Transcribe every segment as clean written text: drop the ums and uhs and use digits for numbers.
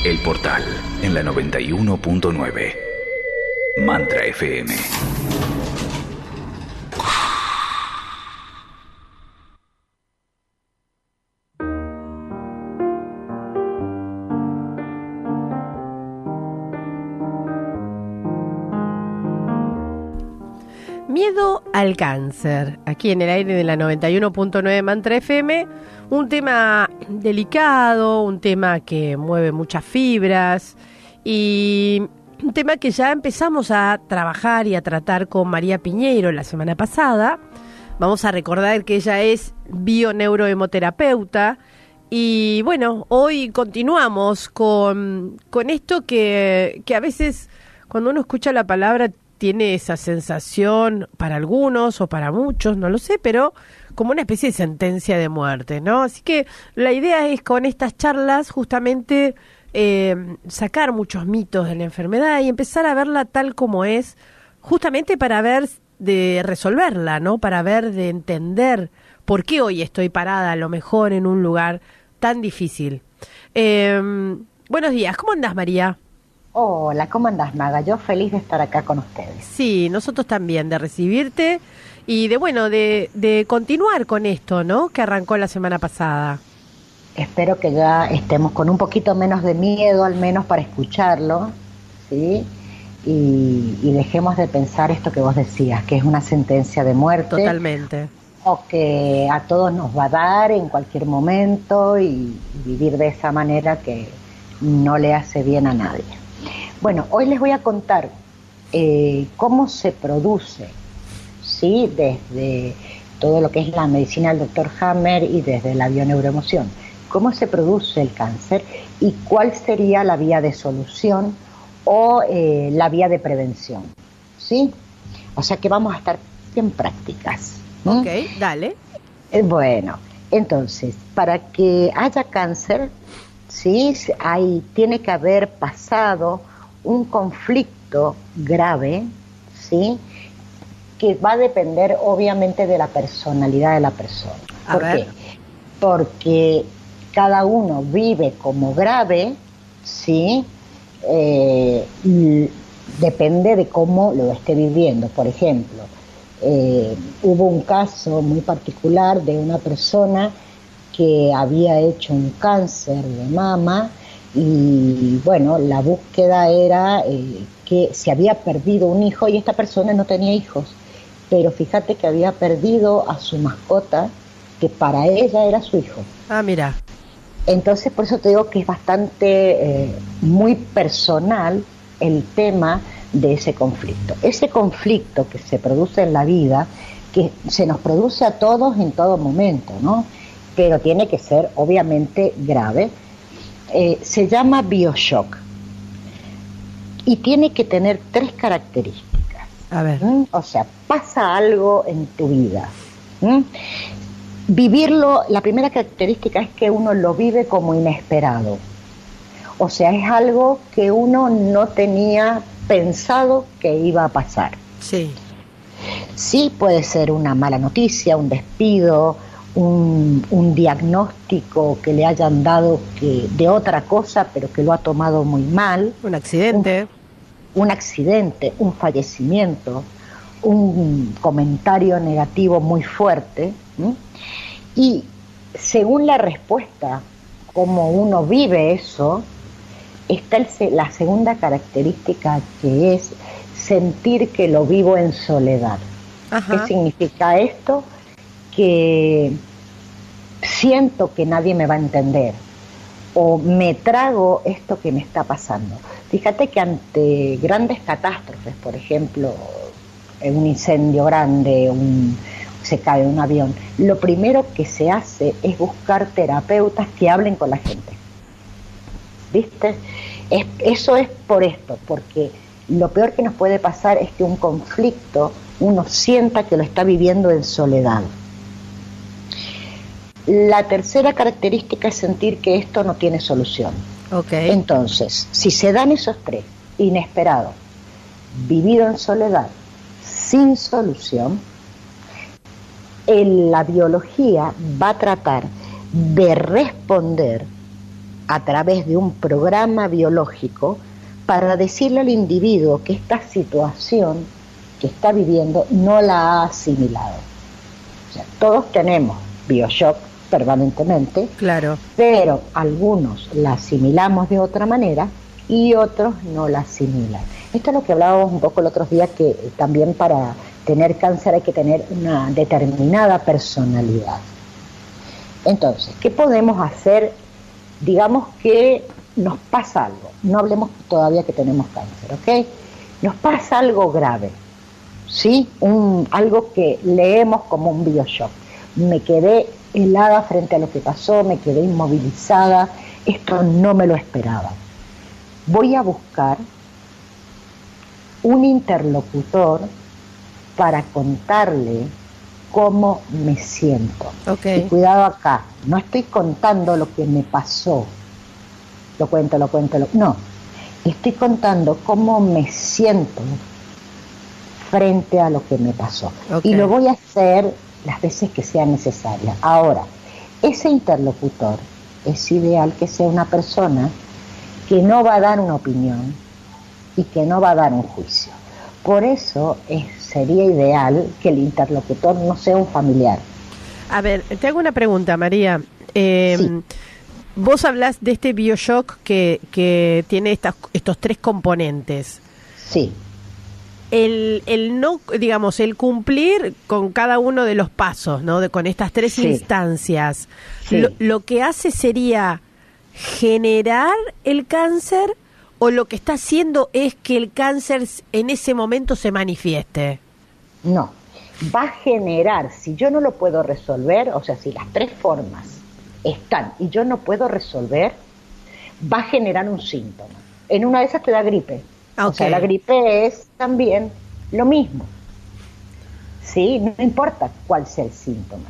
El Portal en la 91.9. Mantra FM. Miedo al cáncer, aquí en el aire de la 91.9 Mantra FM, un tema delicado, un tema que mueve muchas fibras y un tema que ya empezamos a trabajar y a tratar con María Piñeiro la semana pasada. Vamos a recordar que ella es bioneurohemoterapeuta y bueno, hoy continuamos con esto que a veces cuando uno escucha la palabra tiene esa sensación para algunos o para muchos, no lo sé, pero como una especie de sentencia de muerte, ¿no? Así que la idea es con estas charlas justamente sacar muchos mitos de la enfermedad y empezar a verla tal como es, justamente para ver de resolverla, ¿no? Para ver de entender por qué hoy estoy parada a lo mejor en un lugar tan difícil. Buenos días, ¿cómo andás, María? Hola, ¿cómo andás, Maga? Yo feliz de estar acá con ustedes. Sí, nosotros también, de recibirte y de continuar con esto, ¿no? Que arrancó la semana pasada. Espero que ya estemos con un poquito menos de miedo, al menos para escucharlo, ¿sí? Y dejemos de pensar esto que vos decías, que es una sentencia de muerte. Totalmente. O que a todos nos va a dar en cualquier momento y vivir de esa manera que no le hace bien a nadie. Bueno, hoy les voy a contar cómo se produce, ¿sí? Desde todo lo que es la medicina del Dr. Hammer y desde la bioneuroemoción, cómo se produce el cáncer y cuál sería la vía de solución o la vía de prevención, ¿sí? O sea que vamos a estar bien prácticas. Ok, dale. Bueno, entonces, para que haya cáncer, ¿sí? Tiene que haber pasado un conflicto grave, ¿sí? Que va a depender obviamente de la personalidad de la persona. ¿Por qué? Porque cada uno vive como grave, ¿sí? Depende de cómo lo esté viviendo. Por ejemplo, hubo un caso muy particular de una persona que había hecho un cáncer de mama y bueno, la búsqueda era que se había perdido un hijo y esta persona no tenía hijos, pero fíjate que había perdido a su mascota, que para ella era su hijo. Ah, mira. Entonces por eso te digo que es bastante muy personal el tema de ese conflicto. Ese conflicto que se produce en la vida, que se nos produce a todos en todo momento, ¿no? Pero tiene que ser obviamente grave, se llama bioshock y tiene que tener 3 características. A ver. O sea, pasa algo en tu vida. Vivirlo, la primera característica es que uno lo vive como inesperado. O sea, es algo que uno no tenía pensado que iba a pasar. Sí. Sí, puede ser una mala noticia, un despido, un diagnóstico que le hayan dado de otra cosa, pero que lo ha tomado muy mal. Un accidente. Un accidente, un fallecimiento, un comentario negativo muy fuerte. Y según la respuesta, como uno vive eso, está la segunda característica, que es sentir que lo vivo en soledad. Ajá. ¿Qué significa esto? Que siento que nadie me va a entender o me trago esto que me está pasando. Fíjate que ante grandes catástrofes, por ejemplo, en un incendio grande, se cae un avión, lo primero que se hace es buscar terapeutas que hablen con la gente. ¿Viste? Eso es por esto, porque lo peor que nos puede pasar es que un conflicto uno sienta que lo está viviendo en soledad. La tercera característica es sentir que esto no tiene solución. Okay. Entonces, si se dan esos 3, inesperado, vivido en soledad, sin solución, la biología va a tratar de responder a través de un programa biológico para decirle al individuo que esta situación que está viviendo no la ha asimilado. O sea, todos tenemos bioshock permanentemente, Claro. pero algunos la asimilamos de otra manera y otros no la asimilan. Esto es lo que hablábamos un poco el otro día, que también para tener cáncer hay que tener una determinada personalidad. Entonces, ¿qué podemos hacer? Digamos que nos pasa algo, no hablemos todavía que tenemos cáncer, ¿ok? Nos pasa algo grave, ¿sí? Algo que leemos como un bioshock. Me quedé helada frente a lo que pasó, me quedé inmovilizada, esto no me lo esperaba. Voy a buscar un interlocutor para contarle cómo me siento. Okay. Y cuidado acá, no estoy contando lo que me pasó, lo cuento, no, estoy contando cómo me siento frente a lo que me pasó. Okay. Y lo voy a hacer las veces que sea necesaria. Ahora, ese interlocutor es ideal que sea una persona que no va a dar una opinión y que no va a dar un juicio. Por eso sería ideal que el interlocutor no sea un familiar. A ver, te hago una pregunta, María. Sí. Vos hablás de este bioshock que tiene estos tres componentes. Sí. El no, digamos, el cumplir con cada uno de los pasos, ¿no? Con estas tres Sí. instancias. Sí. Lo que hace sería generar el cáncer, o lo que está haciendo es que el cáncer en ese momento se manifieste. No, va a generar, si yo no lo puedo resolver, o sea, si las tres formas están y yo no puedo resolver, va a generar un síntoma. En una de esas te da gripe. Okay. O sea, la gripe es también lo mismo. ¿Sí? No importa cuál sea el síntoma.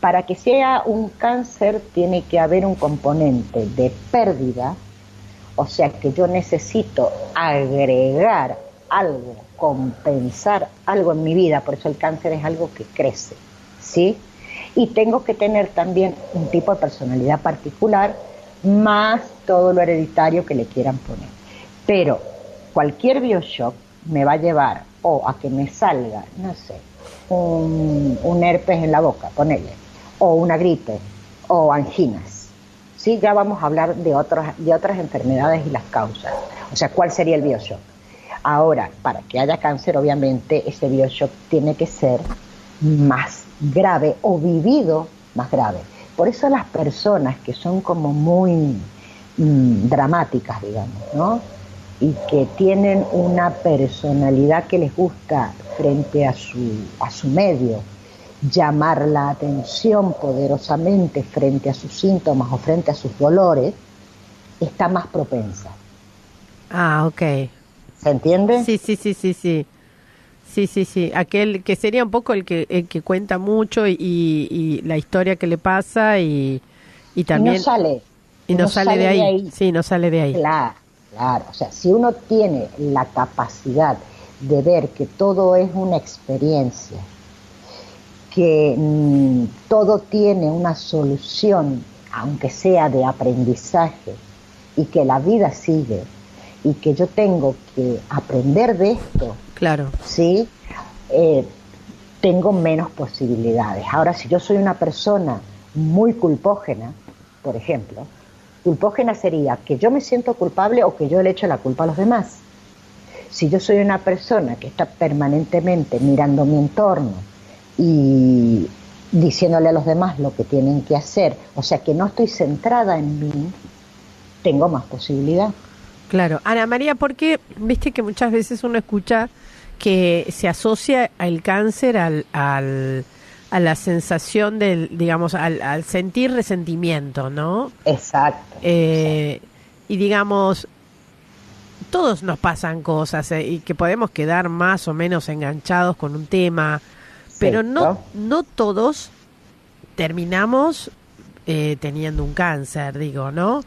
Para que sea un cáncer tiene que haber un componente de pérdida, o sea que yo necesito agregar algo, compensar algo en mi vida, por eso el cáncer es algo que crece, ¿sí? Y tengo que tener también un tipo de personalidad particular, más todo lo hereditario que le quieran poner. Pero cualquier bioshock me va a llevar o a que me salga, no sé, un herpes en la boca, ponele, o una gripe, o anginas. Sí, ya vamos a hablar de otras enfermedades y las causas. O sea, ¿cuál sería el bioshock? Ahora, para que haya cáncer, obviamente, ese bioshock tiene que ser más grave o vivido más grave. Por eso las personas que son como muy dramáticas, digamos, ¿no? Y que tienen una personalidad que les gusta frente a su medio, llamar la atención poderosamente frente a sus síntomas o frente a sus dolores, está más propensa. Ah, ok. ¿Se entiende? Sí. Aquel que sería un poco el que cuenta mucho y la historia que le pasa y también... Y no sale de ahí. Sí, no sale de ahí. Claro. O sea, si uno tiene la capacidad de ver que todo es una experiencia, que todo tiene una solución, aunque sea de aprendizaje, y que la vida sigue, y que yo tengo que aprender de esto, claro, ¿sí? Tengo menos posibilidades. Ahora, si yo soy una persona muy culpógena, por ejemplo, culpógena sería que yo me siento culpable o que yo le echo la culpa a los demás. Si yo soy una persona que está permanentemente mirando mi entorno y diciéndole a los demás lo que tienen que hacer, o sea que no estoy centrada en mí, tengo más posibilidad. Claro. Ana María, ¿por qué? Viste que muchas veces uno escucha que se asocia el cáncer a la sensación del, digamos, al sentir resentimiento, ¿no? Exacto. Y digamos, todos nos pasan cosas y que podemos quedar más o menos enganchados con un tema, pero no todos terminamos teniendo un cáncer, digo, ¿no?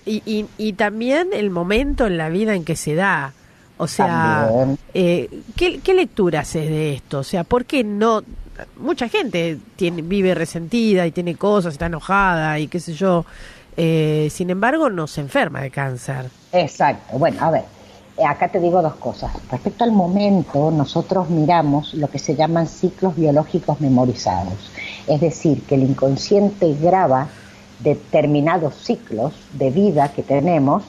Y también el momento en la vida en que se da. O sea, ¿qué lectura haces de esto? O sea, ¿por qué no? Mucha gente vive resentida y tiene cosas, está enojada y qué sé yo. sin embargo no se enferma de cáncer. Exacto. Bueno, a ver, acá te digo dos cosas. Respecto al momento, nosotros miramos lo que se llaman ciclos biológicos memorizados. Es decir, que el inconsciente graba determinados ciclos de vida que tenemos,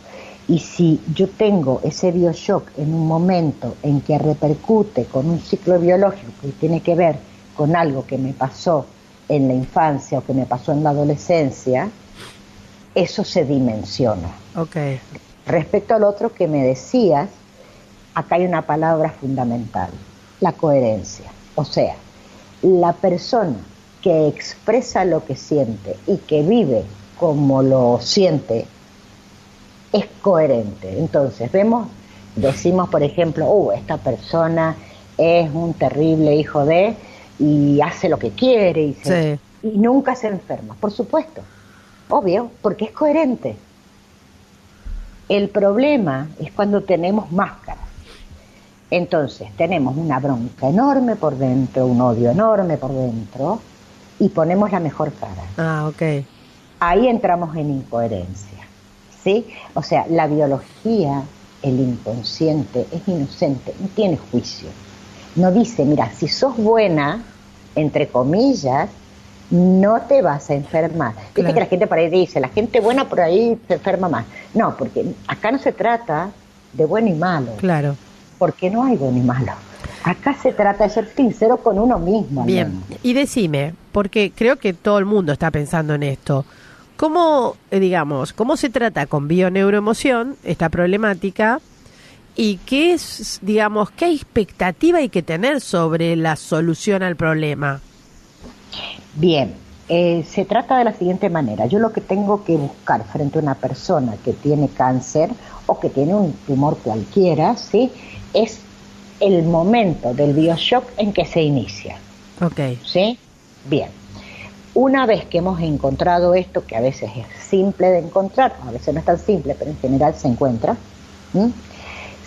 y si yo tengo ese bioshock en un momento en que repercute con un ciclo biológico que tiene que ver con algo que me pasó en la infancia o que me pasó en la adolescencia, eso se dimensiona. Okay. Respecto al otro que me decías, acá hay una palabra fundamental, la coherencia. O sea, la persona que expresa lo que siente y que vive como lo siente es coherente. Entonces decimos por ejemplo, esta persona es un terrible hijo de, y hace lo que quiere y nunca se enferma. Por supuesto, obvio, porque es coherente. El problema es cuando tenemos máscaras. Entonces tenemos una bronca enorme por dentro, un odio enorme por dentro, y ponemos la mejor cara. Ok. Ahí entramos en incoherencia, ¿sí? O sea, la biología, el inconsciente, es inocente, no tiene juicio. No dice, mira, si sos buena, entre comillas, no te vas a enfermar. Claro. Viste que la gente por ahí dice, la gente buena por ahí se enferma más. No, porque acá no se trata de bueno y malo. Claro. Porque no hay bueno y malo. Acá se trata de ser sincero con uno mismo. Bien, y decime, porque creo que todo el mundo está pensando en esto, ¿cómo se trata con bioneuroemoción esta problemática y qué qué expectativa hay que tener sobre la solución al problema? Bien, se trata de la siguiente manera. Yo lo que tengo que buscar frente a una persona que tiene cáncer o que tiene un tumor cualquiera, ¿sí?, es el momento del bioshock en que se inicia. Okay. ¿Sí? Bien. Una vez que hemos encontrado esto, que a veces es simple de encontrar, a veces no es tan simple, pero en general se encuentra,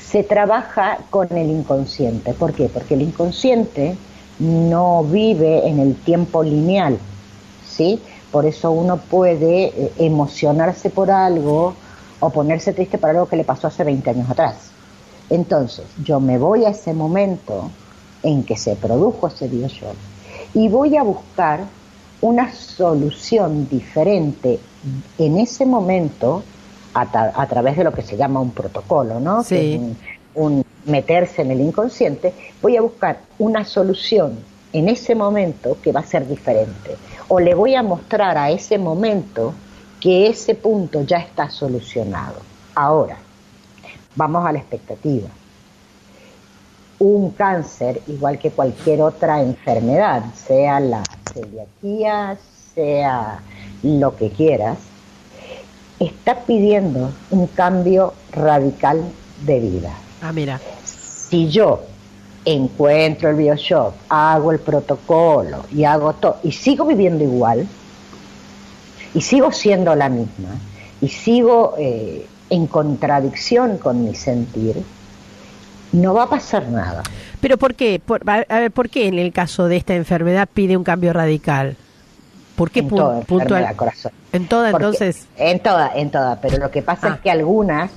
se trabaja con el inconsciente. ¿Por qué? Porque el inconsciente no vive en el tiempo lineal, ¿sí? Por eso uno puede emocionarse por algo o ponerse triste por algo que le pasó hace 20 años atrás. Entonces, yo me voy a ese momento en que se produjo ese bioshock y voy a buscar una solución diferente en ese momento a través de lo que se llama un protocolo, ¿no? Sí. Que es un meterse en el inconsciente. Voy a buscar una solución en ese momento que va a ser diferente. O le voy a mostrar a ese momento que ese punto ya está solucionado. Ahora, vamos a la expectativa. Un cáncer, igual que cualquier otra enfermedad, sea la celiaquía, sea lo que quieras, está pidiendo un cambio radical de vida. Mira. Si yo encuentro el bioshock, hago el protocolo y hago todo, y sigo viviendo igual, y sigo siendo la misma, y sigo en contradicción con mi sentir, no va a pasar nada. ¿Pero por qué? ¿Por qué en el caso de esta enfermedad pide un cambio radical? ¿Por qué en toda enfermedad, corazón? ¿En toda, porque, entonces? En toda, pero lo que pasa es que algunas,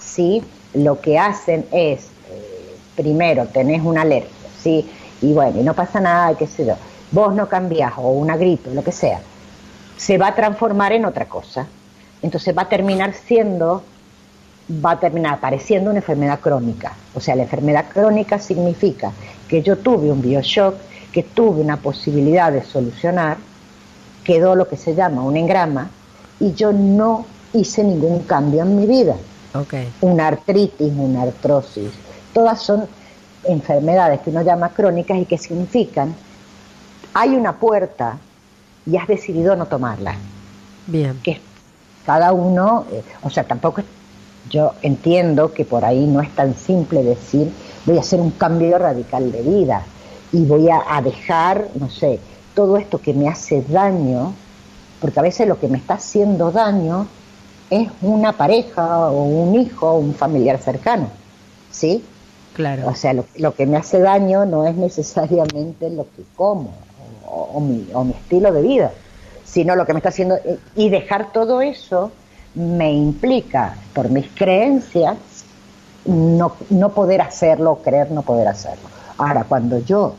sí, lo que hacen es, primero, tenés una alergia, sí, y bueno, y no pasa nada, qué sé yo, vos no cambiás, o una gripe, lo que sea, se va a transformar en otra cosa. Entonces va a terminar apareciendo una enfermedad crónica. O sea, la enfermedad crónica significa que yo tuve un bioshock, que tuve una posibilidad de solucionar, quedó lo que se llama un engrama, y yo no hice ningún cambio en mi vida. Okay. Una artritis, una artrosis, todas son enfermedades que uno llama crónicas y que significan, hay una puerta y has decidido no tomarla. Bien. Que cada uno, tampoco, yo entiendo que por ahí no es tan simple decir voy a hacer un cambio radical de vida y voy a dejar, no sé, todo esto que me hace daño, porque a veces lo que me está haciendo daño es una pareja o un hijo o un familiar cercano, ¿sí? Claro. O sea, lo que me hace daño no es necesariamente lo que como o mi estilo de vida, sino lo que me está haciendo, y dejar todo eso me implica, por mis creencias, no poder hacerlo, creer no poder hacerlo. Ahora, cuando yo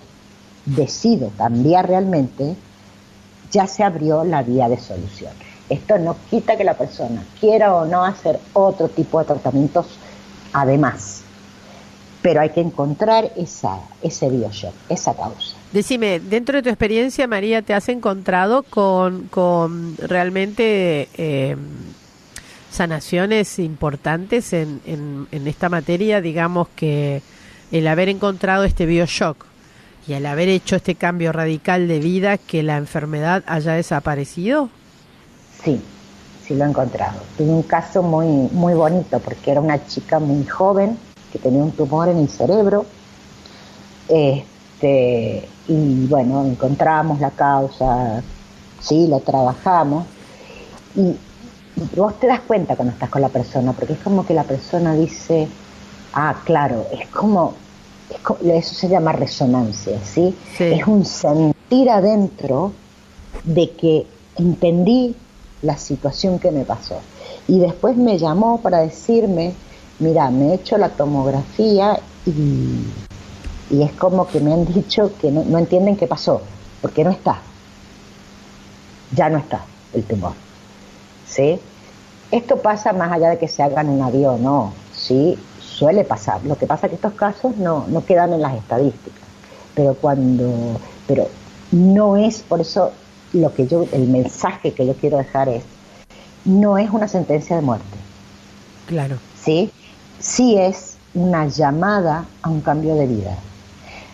decido cambiar realmente, ya se abrió la vía de solución. Esto no quita que la persona quiera o no hacer otro tipo de tratamientos además, pero hay que encontrar ese bioshock, esa causa. Decime, dentro de tu experiencia, María, ¿te has encontrado con realmente sanaciones importantes en esta materia? Digamos que el haber encontrado este bioshock y el haber hecho este cambio radical de vida, que la enfermedad haya desaparecido. Sí, sí lo he encontrado. Tuve un caso muy, muy bonito porque era una chica muy joven que tenía un tumor en el cerebro. Y bueno, encontramos la causa, sí, lo trabajamos. Y vos te das cuenta cuando estás con la persona, porque es como que la persona dice, claro, eso se llama resonancia, ¿sí? Sí. Es un sentir adentro de que entendí la situación que me pasó. Y después me llamó para decirme, mira, me he hecho la tomografía y es como que me han dicho que no entienden qué pasó, porque no está. Ya no está el tumor. ¿Sí? Esto pasa más allá de que se hagan un avión, ¿no? Sí, suele pasar. Lo que pasa es que estos casos no quedan en las estadísticas. Pero no es, por eso el mensaje que yo quiero dejar es, no es una sentencia de muerte. Claro. ¿Sí? Sí es una llamada a un cambio de vida,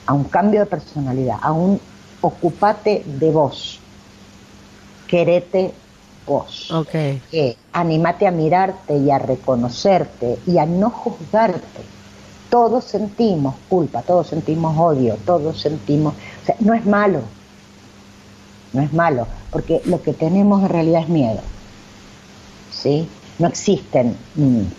a un cambio de personalidad, a un ocupate de vos, querete vos. Okay. Animate a mirarte y a reconocerte y a no juzgarte. Todos sentimos culpa, todos sentimos odio, todos sentimos... O sea, no es malo, porque lo que tenemos en realidad es miedo, ¿sí? No existen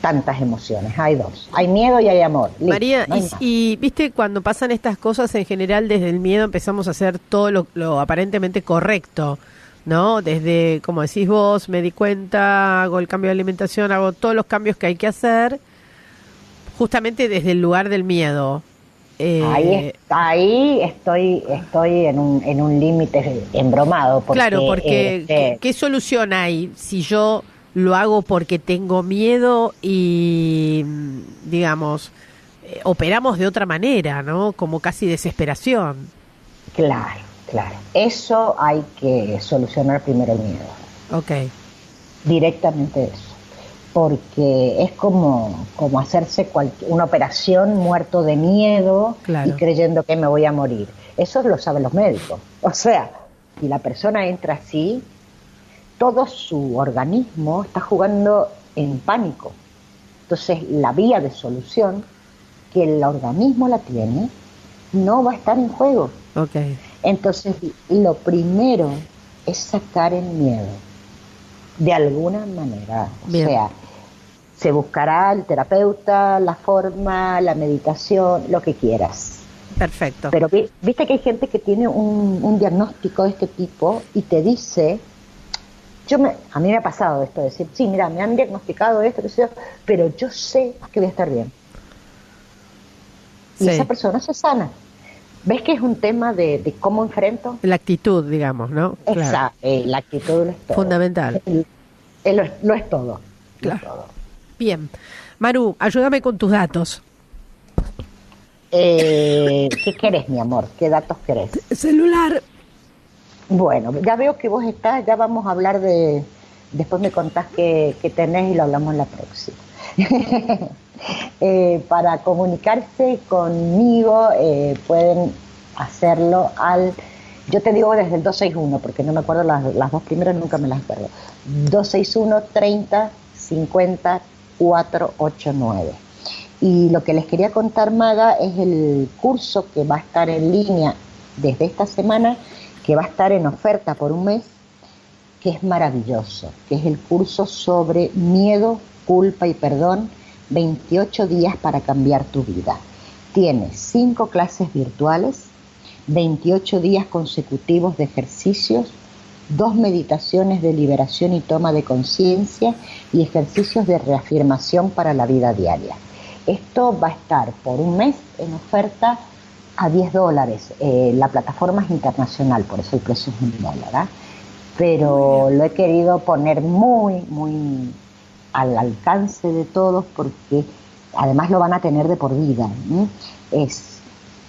tantas emociones, hay dos, hay miedo y hay amor. Listo, María, no y viste, cuando pasan estas cosas, en general desde el miedo empezamos a hacer todo lo aparentemente correcto, ¿no? Desde, como decís vos, me di cuenta, hago el cambio de alimentación, hago todos los cambios que hay que hacer, justamente desde el lugar del miedo. Ahí estoy en un límite embromado. Claro, porque ¿qué solución hay si yo lo hago porque tengo miedo y, digamos, operamos de otra manera, ¿no? Como casi desesperación. Claro. Eso hay que solucionar primero el miedo. Okay. Directamente eso. Porque es como hacerse una operación muerto de miedo. Claro. Y creyendo que me voy a morir. Eso lo saben los médicos. O sea, si la persona entra así, todo su organismo está jugando en pánico. Entonces, la vía de solución, que el organismo la tiene, no va a estar en juego. Okay. Entonces, lo primero es sacar el miedo, de alguna manera. Bien. O sea, se buscará el terapeuta, la forma, la meditación, lo que quieras. Perfecto. Pero viste que hay gente que tiene un diagnóstico de este tipo y te dice, a mí me ha pasado esto, de decir, sí, mira, me han diagnosticado esto, pero yo sé que voy a estar bien. Y esa persona se sana. ¿Ves que es un tema de cómo enfrento? La actitud, digamos, ¿no? Exacto, claro. La actitud lo es todo. Fundamental. Lo es todo. Claro. Es todo. Bien. Maru, ayúdame con tus datos. ¿Qué querés, mi amor? ¿Qué datos querés? Celular. Bueno, ya veo que vos estás, ya vamos a hablar de... Después me contás qué tenés y lo hablamos en la próxima. Para comunicarse conmigo pueden hacerlo yo te digo desde el 261 porque no me acuerdo las dos primeras, nunca me las acuerdo. 261 30 50 489. Y lo que les quería contar, Maga, es el curso que va a estar en línea desde esta semana, que va a estar en oferta por un mes, que es maravilloso, que es el curso sobre miedo, culpa y perdón, 28 días para cambiar tu vida. Tiene 5 clases virtuales, 28 días consecutivos de ejercicios, 2 meditaciones de liberación y toma de conciencia y ejercicios de reafirmación para la vida diaria. Esto va a estar por un mes en oferta a $10. La plataforma es internacional, por eso el precio es $1, pero lo he querido poner muy al alcance de todos, porque además lo van a tener de por vida. Es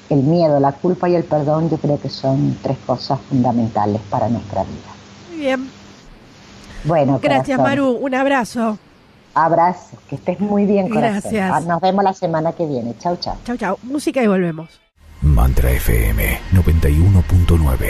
el miedo, la culpa y el perdón. Yo creo que son 3 cosas fundamentales para nuestra vida. Muy bien. Bueno, gracias, corazón. Maru. Un abrazo. Abrazo, que estés muy bien, corazón. Gracias. Nos vemos la semana que viene. Chau, chau. Chau, chau. Música y volvemos. Mantra FM 91.9.